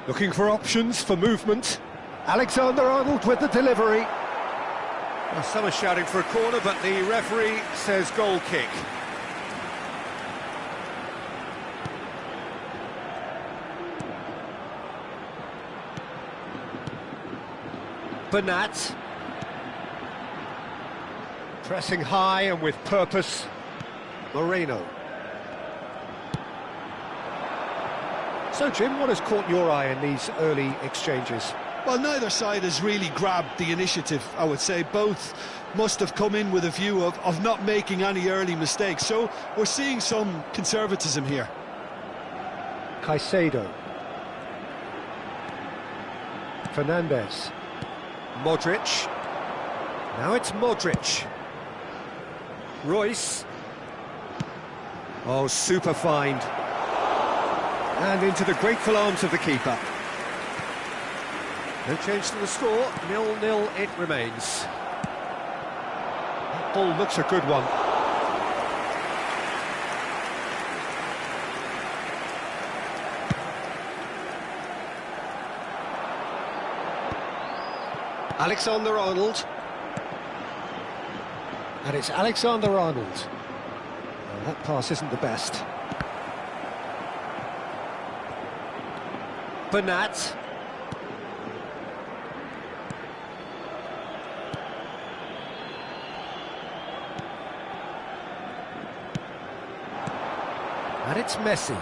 Looking for options for movement. Alexander-Arnold with the delivery. Well, some are shouting for a corner, but the referee says goal kick. Bernat. Pressing high and with purpose. Moreno. So, Jim, what has caught your eye in these early exchanges? Well, neither side has really grabbed the initiative, I would say. Both must have come in with a view of not making any early mistakes. So we're seeing some conservatism here. Caicedo. Fernandes. Modric. Now it's Modric. Royce. Oh, super find. And into the grateful arms of the keeper. No change to the score, 0-0 it remains. That ball looks a good one. Alexander-Arnold. And it's Alexander-Arnold. Well, that pass isn't the best. Bernat. And it's Messi.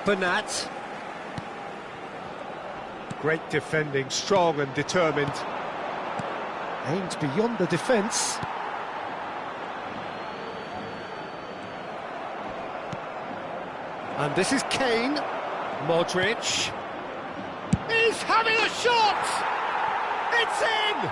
Bernat. Great defending, strong and determined. Aimed beyond the defence. And this is Kane. Modric. He's having a shot! It's in!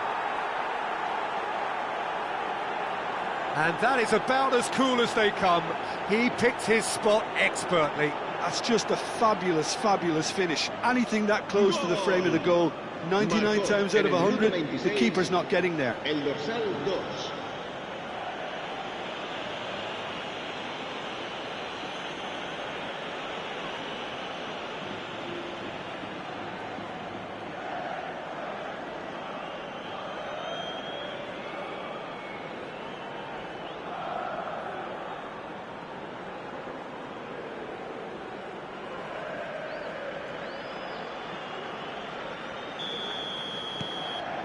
And that is about as cool as they come. He picked his spot expertly. That's just a fabulous, fabulous finish. Anything that close to the frame of the goal, 99 times out of 100, the keeper's not getting there.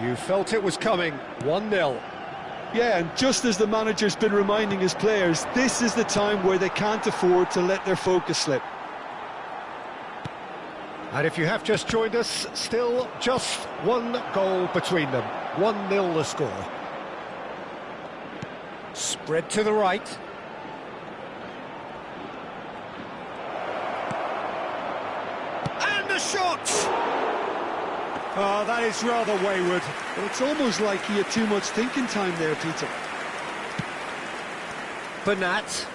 You felt it was coming, 1-0. Yeah, and just as the manager's been reminding his players, this is the time where they can't afford to let their focus slip. And if you have just joined us, still just one goal between them. 1-0 the score. Spread to the right. And the shot! Oh, that is rather wayward. But it's almost like he had too much thinking time there, Peter. Bernat.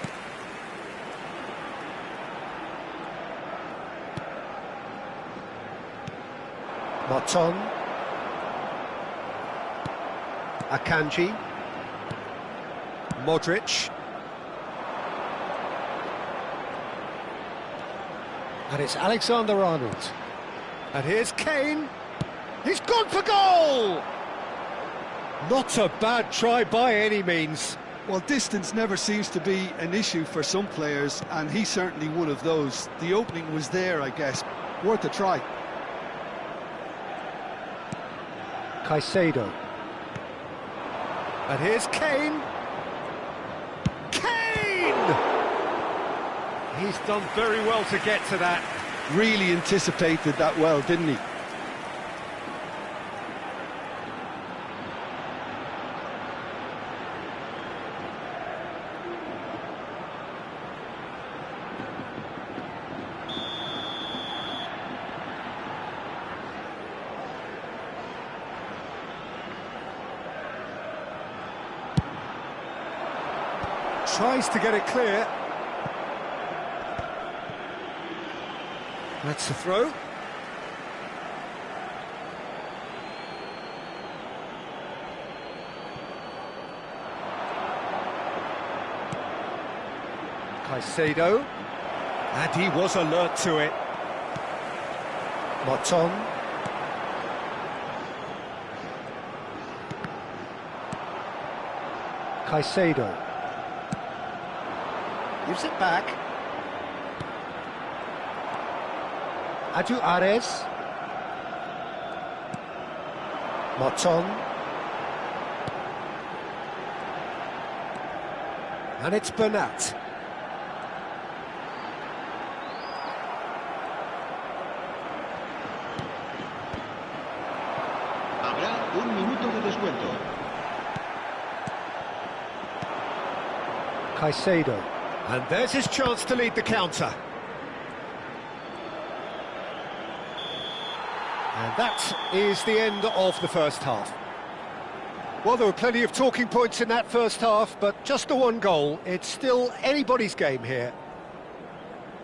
Marton. Akanji. Modric. And it's Alexander-Arnold. And here's Kane. He's gone for goal! Not a bad try by any means. Well, distance never seems to be an issue for some players, and he's certainly one of those. The opening was there, I guess. Worth a try. Caicedo. And here's Kane. Kane! He's done very well to get to that. Really anticipated that well, didn't he? Tries to get it clear. That's the throw. Caicedo. And he was alert to it. Moton. Caicedo. Gives it back. Adu Ares. Moton. And it's Bernat. Habrá un minuto de descuento. Caicedo. And there's his chance to lead the counter. And that is the end of the first half. Well, there were plenty of talking points in that first half, but just the one goal. It's still anybody's game here.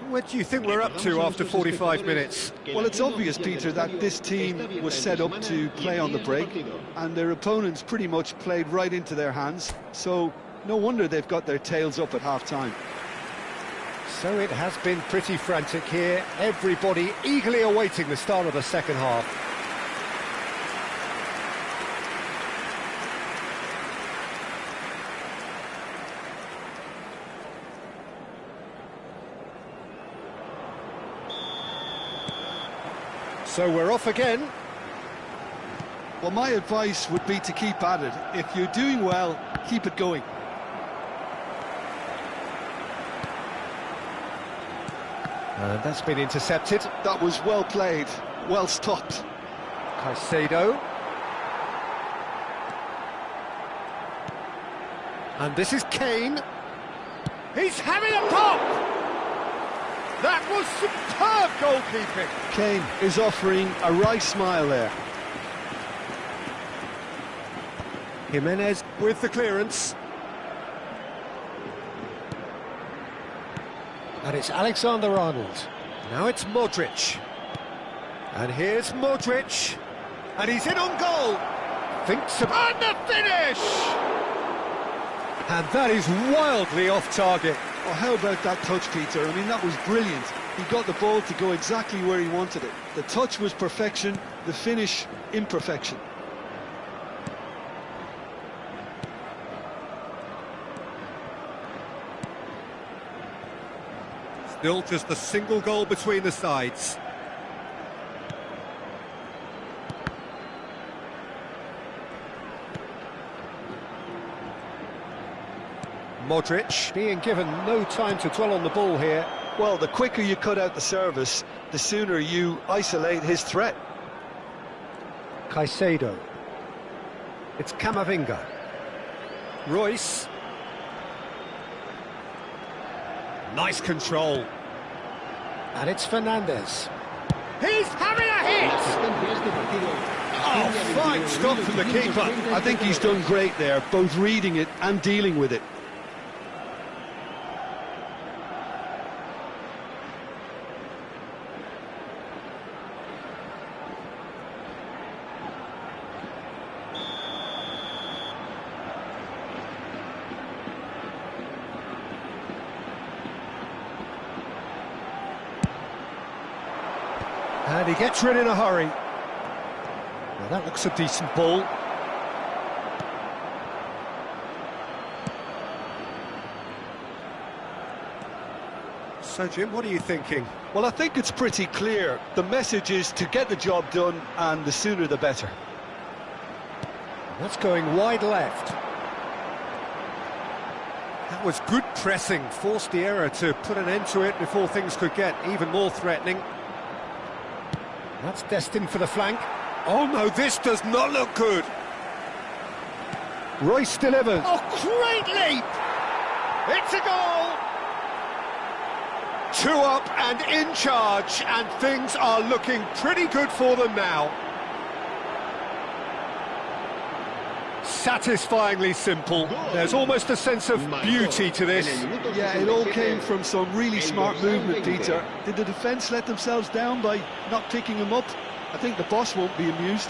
What do you think we're up to after 45 minutes? Well, it's obvious, Peter, that this team was set up to play on the break, and their opponents pretty much played right into their hands, so no wonder they've got their tails up at half-time. So it has been pretty frantic here, everybody eagerly awaiting the start of the second half. So we're off again. Well, my advice would be to keep at it. If you're doing well, keep it going. And that's been intercepted. That was well played, well stopped. Caicedo. And this is Kane. He's having a pop! That was superb goalkeeping. Kane is offering a wry smile there. Jimenez with the clearance. And it's Alexander-Arnold. Now it's Modric. And here's Modric. And he's in on goal. Thinks about the finish! And that is wildly off target. Oh, how about that touch, Peter? I mean, that was brilliant. He got the ball to go exactly where he wanted it. The touch was perfection, the finish, imperfection. Still just a single goal between the sides. Modric being given no time to dwell on the ball here. Well, the quicker you cut out the service, the sooner you isolate his threat. Caicedo. It's Camavinga. Royce. Nice control. And it's Fernandez. He's having a hit! Oh, fine stop from the keeper. I think he's done great there, both reading it and dealing with it. And he gets rid in a hurry. Well, that looks a decent ball. So, Jim, what are you thinking? Well, I think it's pretty clear. The message is to get the job done, and the sooner the better. That's going wide left. That was good pressing, forced the error to put an end to it before things could get even more threatening. That's destined for the flank. Oh no, this does not look good. Royce delivers. Oh, great leap! It's a goal! 2 up and in charge, and things are looking pretty good for them now. Satisfyingly simple. There's almost a sense of beauty to this. Yeah, it all came from some really smart movement, Peter. Did the defence let themselves down by not picking him up? I think the boss won't be amused.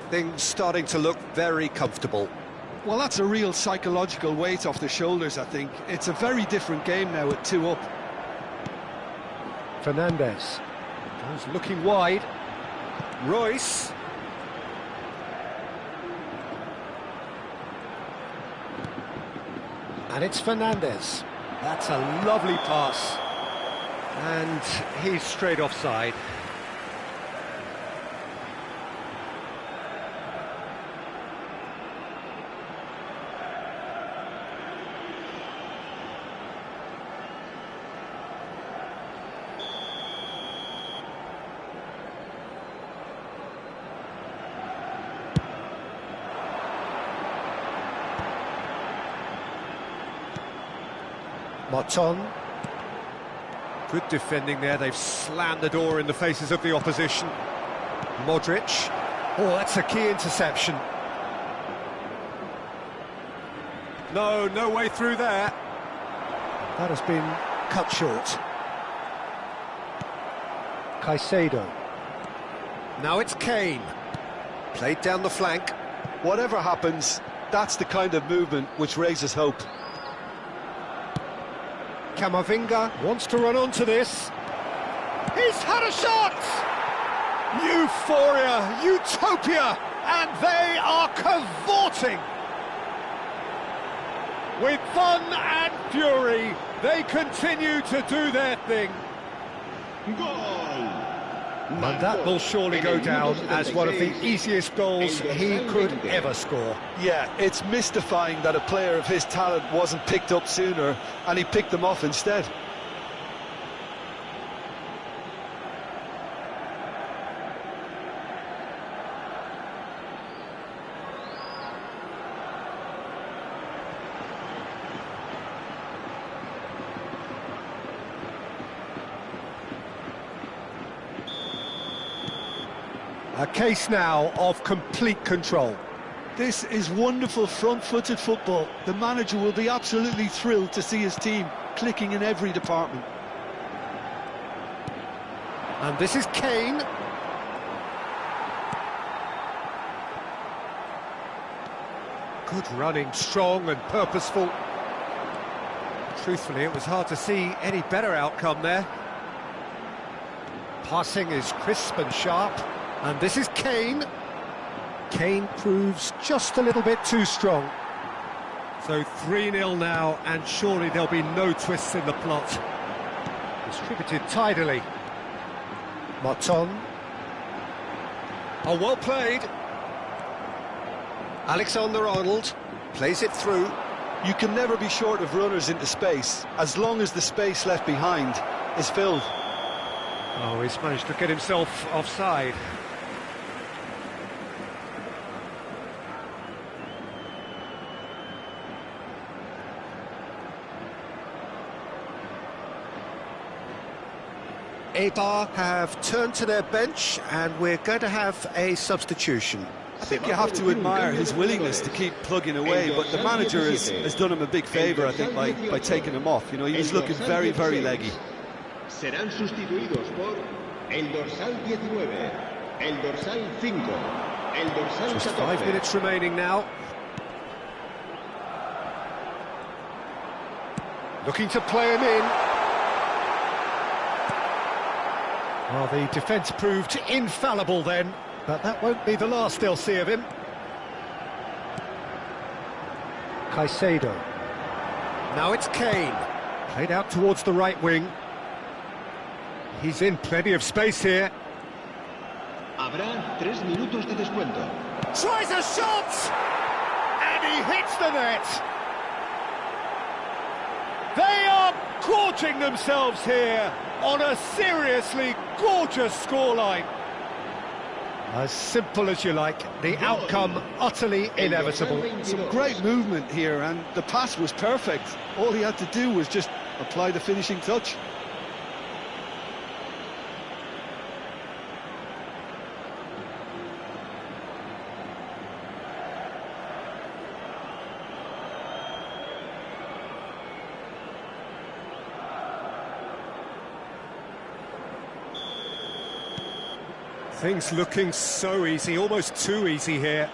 Things starting to look very comfortable. Well, that's a real psychological weight off the shoulders, I think. It's a very different game now with 2 up. Fernandez goes looking wide. Royce. And it's Fernandez. That's a lovely pass. And he's straight offside. Marton. Good defending there, they've slammed the door in the faces of the opposition. Modric. Oh, that's a key interception. No way through there. That has been cut short. Caicedo. Now it's Kane. Played down the flank. Whatever happens, that's the kind of movement which raises hope. Camavinga wants to run onto this. He's had a shot! Euphoria, utopia, and they are cavorting. With fun and fury, they continue to do their thing. Goal. And that will surely go down as one of the easiest goals he could ever score. Yeah, it's mystifying that a player of his talent wasn't picked up sooner, and he picked them off instead. A case now of complete control. This is wonderful front-footed football. The manager will be absolutely thrilled to see his team clicking in every department. And this is Kane. Good running, strong and purposeful. Truthfully, it was hard to see any better outcome there. Passing is crisp and sharp. And this is Kane. Kane proves just a little bit too strong. So 3-0 now, and surely there'll be no twists in the plot. Distributed tidily. Marton. Oh, well played. Alexander-Arnold plays it through. You can never be short of runners into space, as long as the space left behind is filled. Oh, he's managed to get himself offside. Eibar have turned to their bench, and we're going to have a substitution. I think you have to admire his willingness to keep plugging away, but the manager has done him a big favour, I think, by taking him off. You know, he was looking very, very leggy. Serán sustituidos por el dorsal 19, el dorsal 5, el dorsal 14. Just 5 minutes remaining now. Looking to play him in. Well, the defence proved infallible then, but that won't be the last they'll see of him. Caicedo. Now it's Kane. Played out towards the right wing. He's in plenty of space here. Habrá 3 minutos de descuento. Tries a shot! And he hits the net! They are gorging themselves here on a seriously gorgeous scoreline. As simple as you like, the outcome utterly inevitable. Some great movement here, and the pass was perfect. All he had to do was just apply the finishing touch. Things looking so easy, almost too easy here.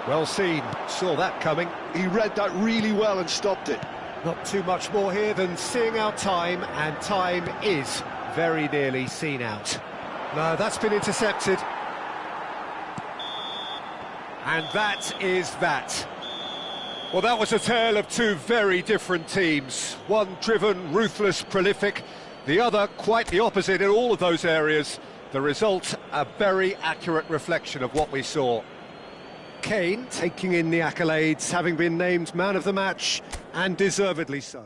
Well seen, saw that coming. He read that really well and stopped it. Not too much more here than seeing out time, and time is very nearly seen out. No, that's been intercepted. And that is that. Well, that was a tale of two very different teams. One driven, ruthless, prolific. The other quite the opposite in all of those areas. The result, a very accurate reflection of what we saw. Kane taking in the accolades, having been named man of the match, and deservedly so.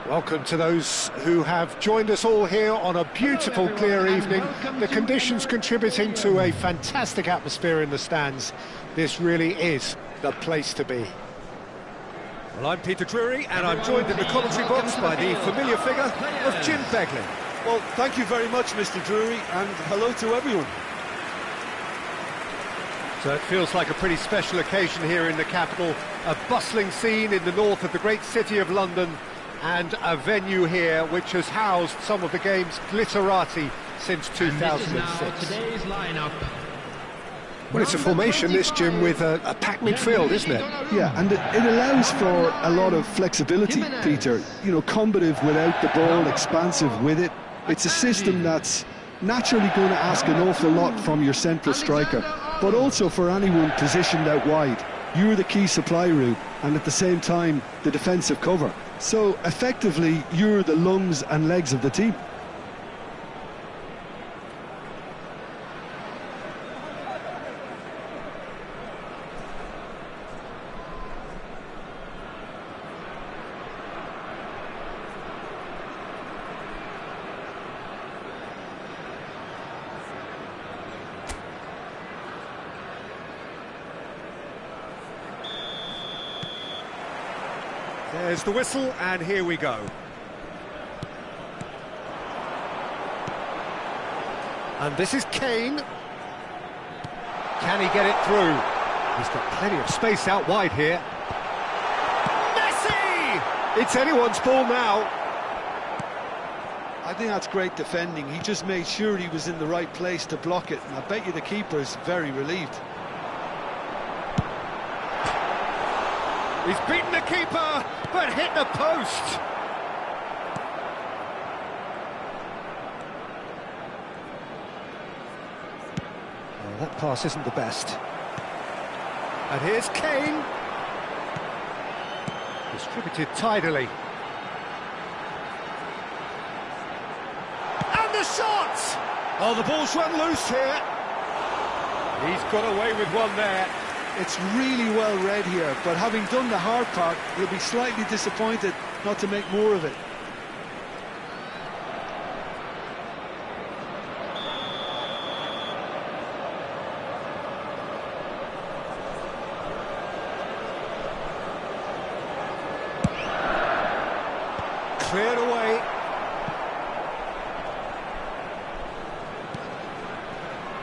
Welcome to those who have joined us all here on a beautiful, clear evening. The conditions contributing to a fantastic atmosphere in the stands. This really is the place to be. Well, I'm Peter Drury, and I'm joined in the commentary box by the familiar figure of Jim Beglin. Well, thank you very much, Mr. Drury, and hello to everyone. So it feels like a pretty special occasion here in the capital. A bustling scene in the north of the great city of London, and a venue here which has housed some of the game's glitterati since 2006. Today's lineup. Well, it's a formation, this, Jim, with a packed midfield, isn't it? Yeah, and it allows for a lot of flexibility, Peter. You know, combative without the ball, expansive with it. It's a system that's naturally going to ask an awful lot from your central striker, but also for anyone positioned out wide. You're the key supply route, and at the same time, the defensive cover. So, effectively, you're the lungs and legs of the team. There's the whistle, and here we go. And this is Kane. Can he get it through? He's got plenty of space out wide here. Messi! It's anyone's ball now. I think that's great defending. He just made sure he was in the right place to block it, and I bet you the keeper's very relieved. He's beaten the keeper, but hit the post. Well, that pass isn't the best. And here's Kane. Distributed tidily. And the shot! Oh, the ball's run loose here. He's got away with one there. It's really well read here, but having done the hard part, he'll be slightly disappointed not to make more of it. Cleared away.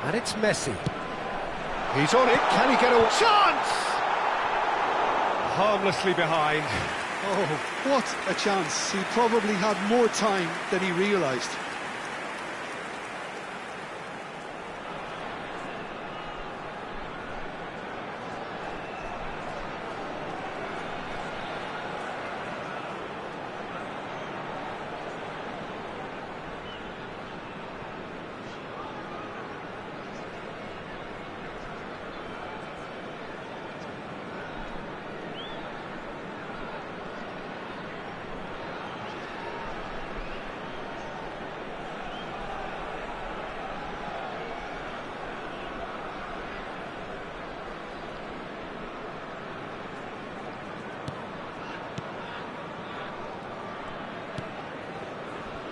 And it's Messi. He's on it, can he get a chance? Harmlessly behind. Oh, what a chance. He probably had more time than he realised.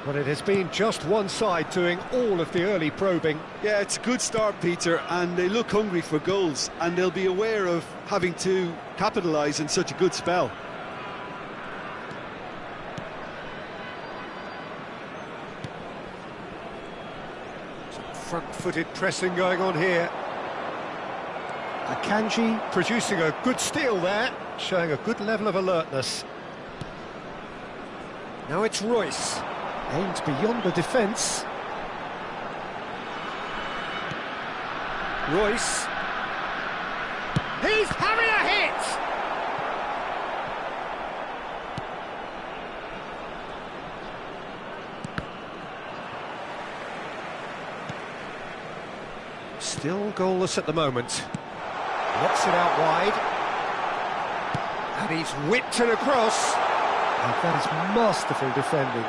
But it has been just one side doing all of the early probing. Yeah, it's a good start, Peter, and they look hungry for goals, and they'll be aware of having to capitalise in such a good spell. Some front-footed pressing going on here. Akanji producing a good steal there, showing a good level of alertness. Now it's Royce. Aimed beyond the defence. Royce. He's having a hit! Still goalless at the moment. Knocks it out wide. And he's whipped it across. And that is masterful defending.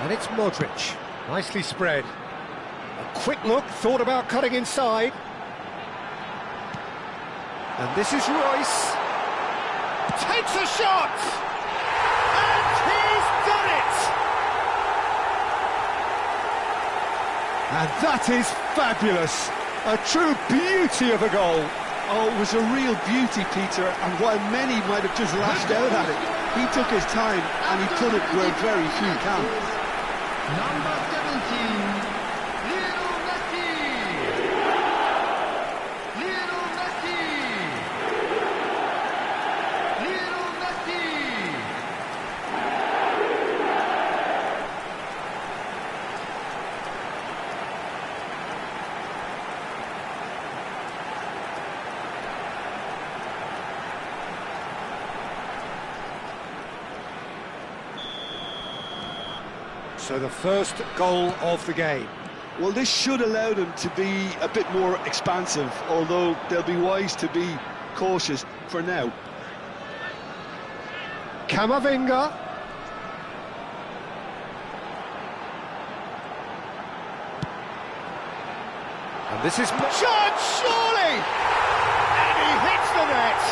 And it's Modric, nicely spread. A quick look, thought about cutting inside. And this is Royce. Takes a shot! And he's done it! And that is fabulous. A true beauty of a goal. Oh, it was a real beauty, Peter, and while many might have just lashed out at it, he took his time and he put it where very few can. Number 17, Lionel Messi. Lionel Messi. Lionel Messi. So the first goal of the game. Well, this should allow them to be a bit more expansive, although they'll be wise to be cautious for now. Camavinga. And this is shot, surely! And he hits the net!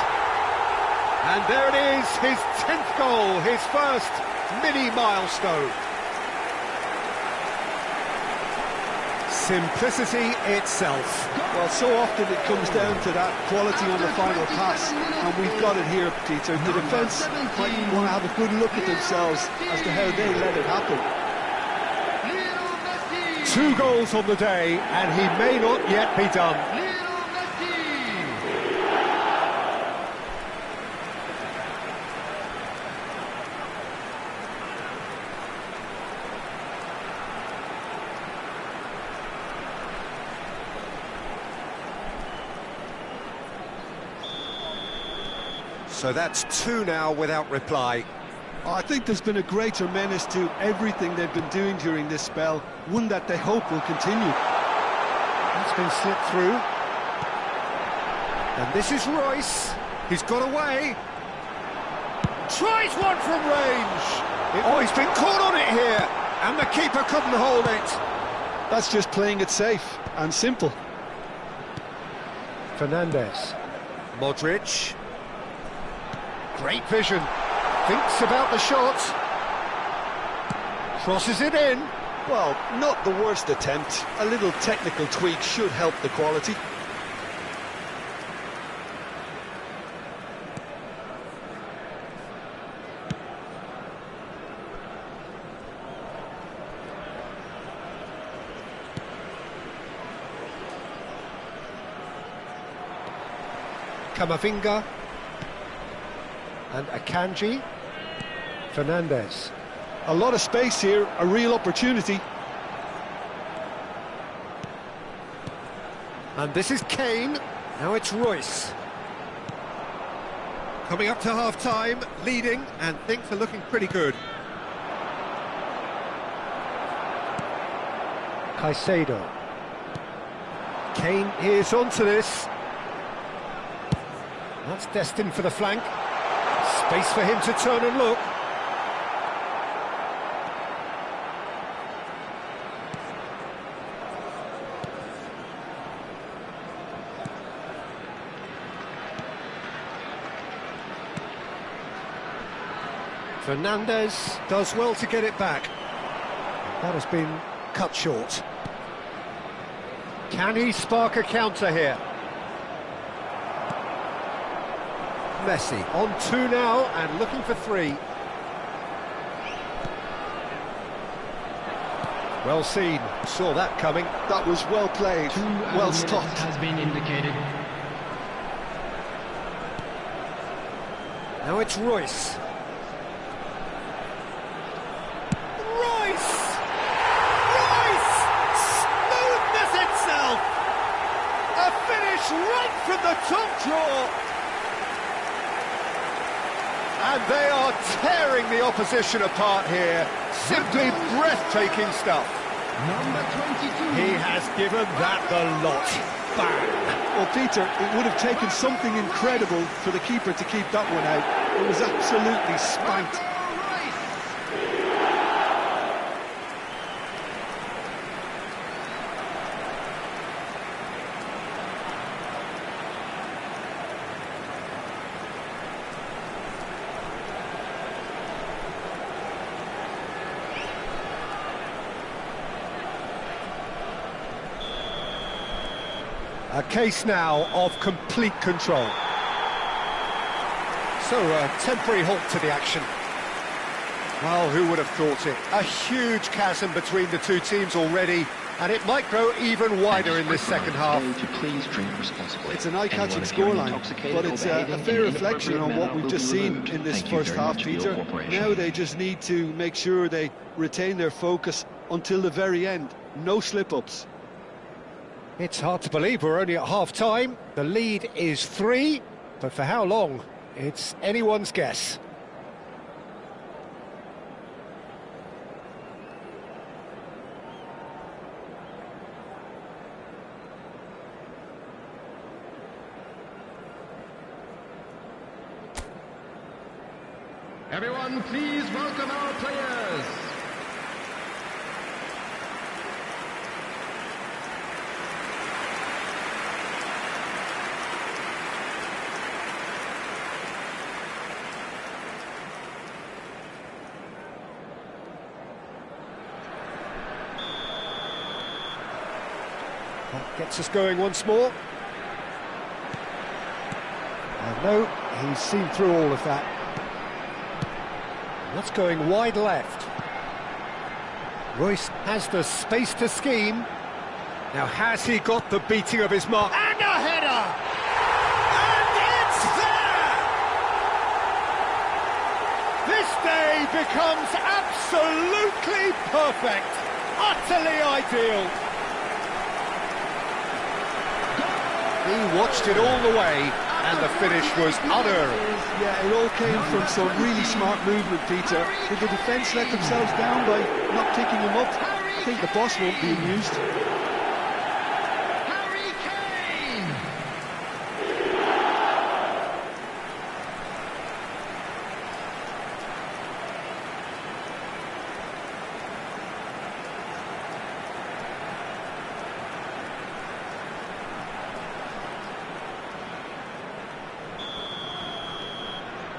And there it is, his 10th goal, his first mini milestone. Simplicity itself. Well, so often it comes down to that quality on the final pass, and we've got it here, Peter. The defence might want to have a good look at themselves as to how they let it happen. 2 goals on the day, and he may not yet be done. So that's 2 now without reply. Oh, I think there's been a greater menace to everything they've been doing during this spell, one that they hope will continue. That's been slipped through. And this is Royce. He's got away. Tries one from range. Oh, he's been caught on it here. And the keeper couldn't hold it. That's just playing it safe and simple. Fernandez. Modric. Great vision. Thinks about the shot. Crosses it in. Well, not the worst attempt. A little technical tweak should help the quality. Camavinga. And Akanji. Fernandez. A lot of space here, a real opportunity. And this is Kane. Now it's Royce. Coming up to half-time, leading, and things are looking pretty good. Caicedo. Kane is onto this. That's destined for the flank. Space for him to turn and look. Fernandez does well to get it back. That has been cut short. Can he spark a counter here? Messi on 2 now and looking for 3. Well seen, saw that coming. That was well played, well stopped. Has been indicated. Now it's Royce. Smoothness itself! A finish right from the top draw! And they are tearing the opposition apart here. Simply breathtaking stuff. Number 22. He has given that the lot. Bang! Well, Peter, it would have taken something incredible for the keeper to keep that one out. It was absolutely spanked. A case now of complete control. So a temporary halt to the action. Well, who would have thought it? A huge chasm between the two teams already, and it might grow even wider in this second half. It's an eye-catching scoreline, but it's a fair reflection on what we've just seen in this first half, Peter. Now they just need to make sure they retain their focus until the very end. No slip-ups. It's hard to believe we're only at half-time. The lead is 3, but for how long? It's anyone's guess. Everyone, please welcome our players. That gets us going once more. And no, he's seen through all of that. That's going wide left. Royce has the space to scheme. Now has he got the beating of his mark? And a header! And it's there! This day becomes absolutely perfect. Utterly ideal. He watched it all the way, and the finish was unerring. Yeah, it all came from some really smart movement, Peter. Did the defence let themselves down by not picking him up? I think the boss won't be amused. Harry Kane!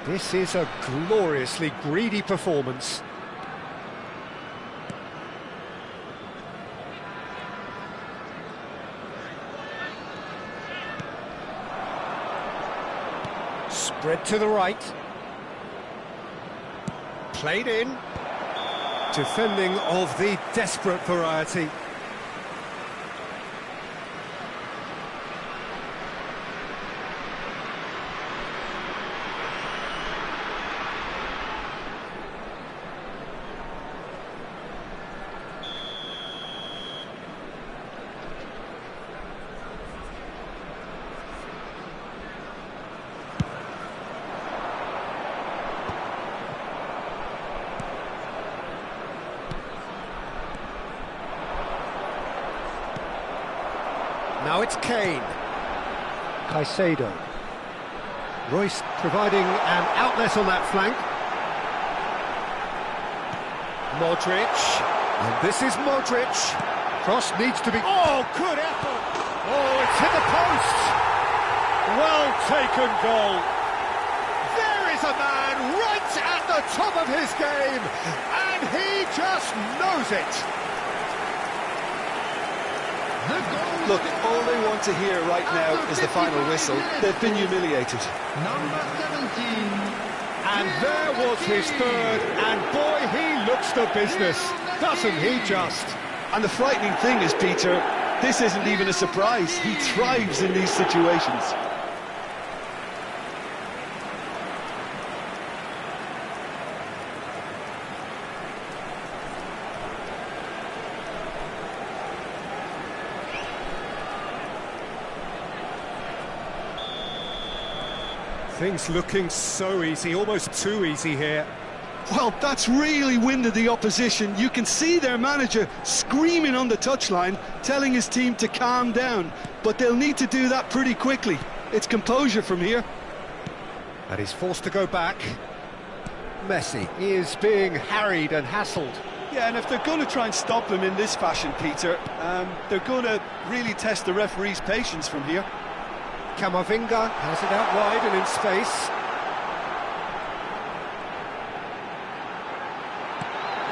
This is a gloriously greedy performance. Spread to the right. Played in. Defending of the desperate variety. Now it's Kane. Caicedo. Royce providing an outlet on that flank. Modric. And this is Modric. Cross needs to be... Oh, good effort! Oh, it's hit the post! Well taken goal. There is a man right at the top of his game, and he just knows it. Look, all they want to hear right now is the final whistle. They've been humiliated. Number 17. And there was his third, and boy, he looks the business, doesn't he just? And the frightening thing is, Peter, this isn't even a surprise. He thrives in these situations. Things looking so easy, almost too easy here. Well, that's really winded the opposition. You can see their manager screaming on the touchline, telling his team to calm down. But they'll need to do that pretty quickly. It's composure from here. And he's forced to go back. Messi is being harried and hassled. Yeah, and if they're going to try and stop him in this fashion, Peter, they're going to really test the referee's patience from here. Camavinga has it out wide and in space.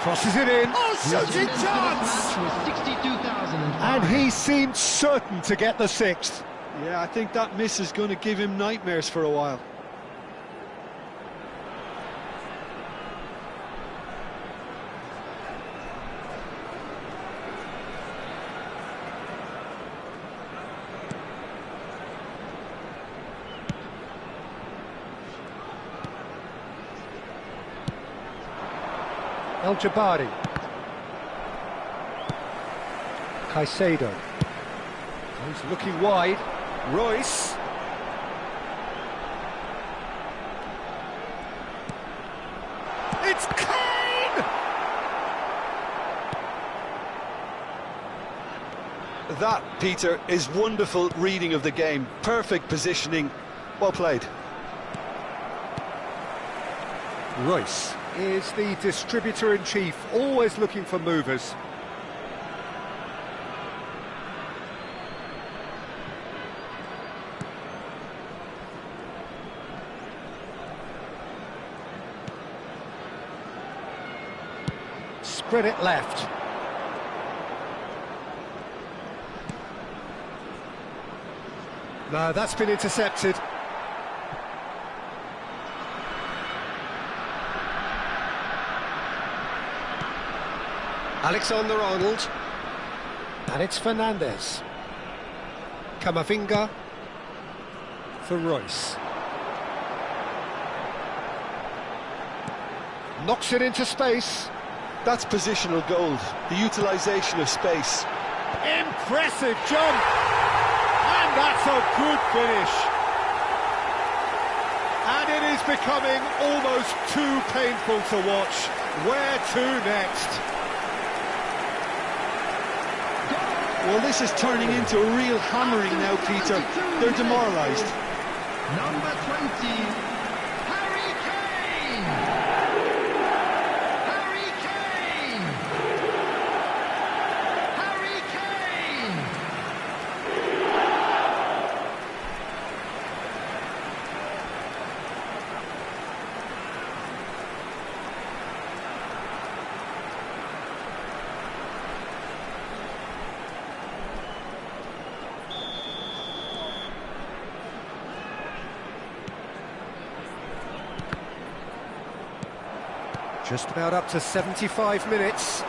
Crosses it in. Oh, shooting chance! And he seemed certain to get the sixth. Yeah, I think that miss is going to give him nightmares for a while. El Jabari. Caicedo. He's looking wide. Royce. It's Kane! That, Peter, is wonderful reading of the game. Perfect positioning. Well played. Royce is the distributor-in-chief, always looking for movers. Spread it left. No, that's been intercepted. Alexander-Arnold, and it's Fernandes. Camavinga for Royce. Knocks it into space. That's positional gold, the utilisation of space. Impressive jump! And that's a good finish. And it is becoming almost too painful to watch. Where to next? Well, this is turning into a real hammering now, Peter. They're demoralised. Number 20, Harry Kane! Harry Kane! Harry Kane! Just about up to 75 minutes.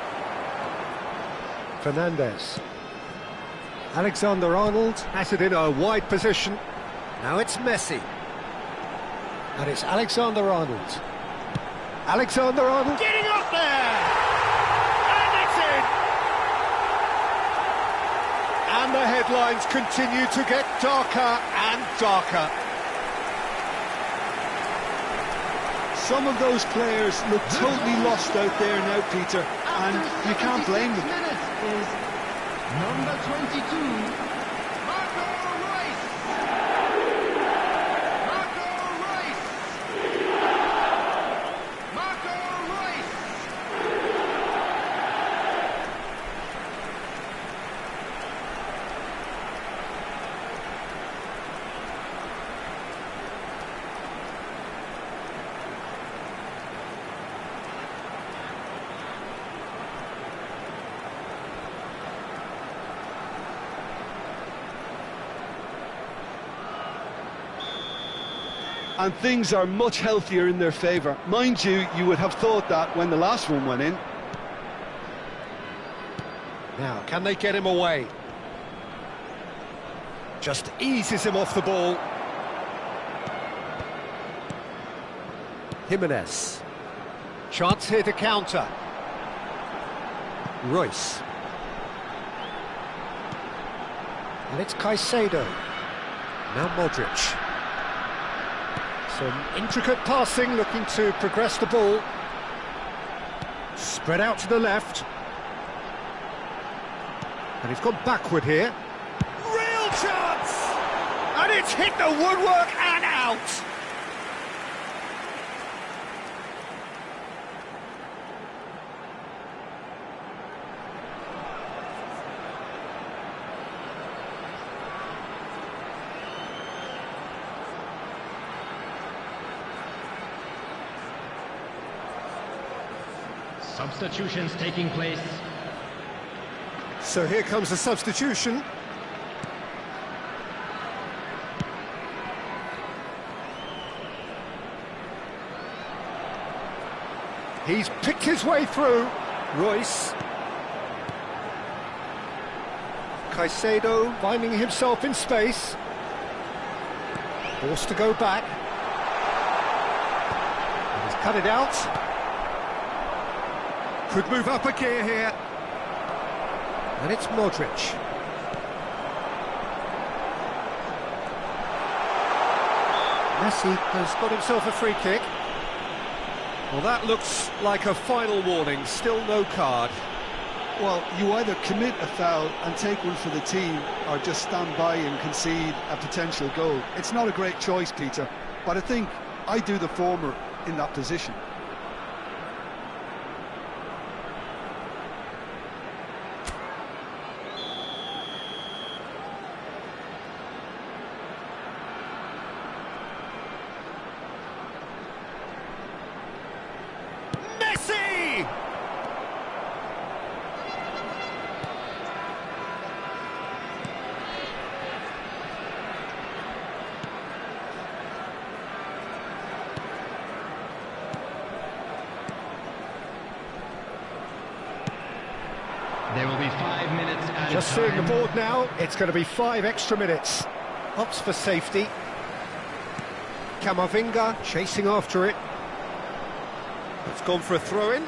Fernandes. Alexander-Arnold has it in a wide position. Now it's Messi. And it's Alexander-Arnold. Alexander-Arnold getting up there! And it's in! And the headlines continue to get darker and darker. Some of those players look totally lost out there now, Peter, and you can't blame them. Minutes is number 22, and things are much healthier in their favour. Mind you, you would have thought that when the last one went in. Now, can they get him away? Just eases him off the ball. Jimenez. Chance here to counter. Royce. And it's Caicedo. Now Modric. Some intricate passing, looking to progress the ball. Spread out to the left. And he's gone backward here. Real chance! And it's hit the woodwork and out! Substitutions taking place. So here comes the substitution. He's picked his way through. Royce. Caicedo finding himself in space. Forced to go back. And he's cut it out. Could move up a gear here. And it's Modric. Messi has got himself a free kick. Well, that looks like a final warning, still no card. Well, you either commit a foul and take one for the team, or just stand by and concede a potential goal. It's not a great choice, Peter, but I think I do the former in that position. There will be 5 minutes added Just time. seeing the board now, it's going to be 5 extra minutes. Opts for safety. Camavinga chasing after it. It's gone for a throw-in.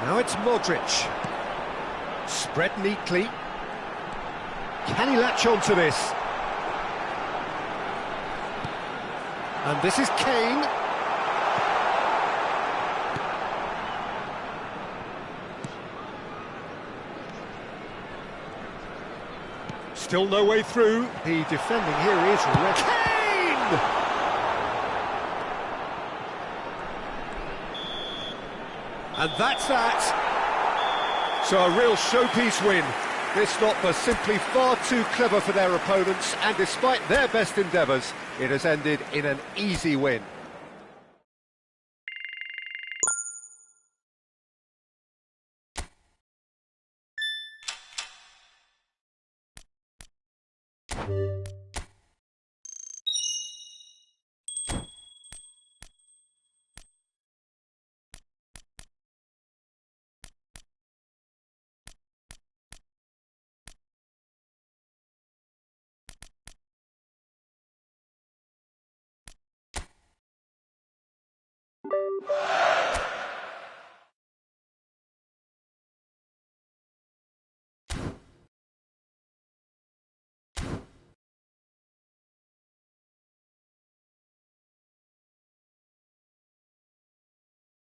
Now it's Modric. Spread neatly. Can he latch on to this? And this is Kane. Still no way through. The defending here is Kane! And that's that. So a real showpiece win. This stop was simply far too clever for their opponents, and despite their best endeavours, it has ended in an easy win.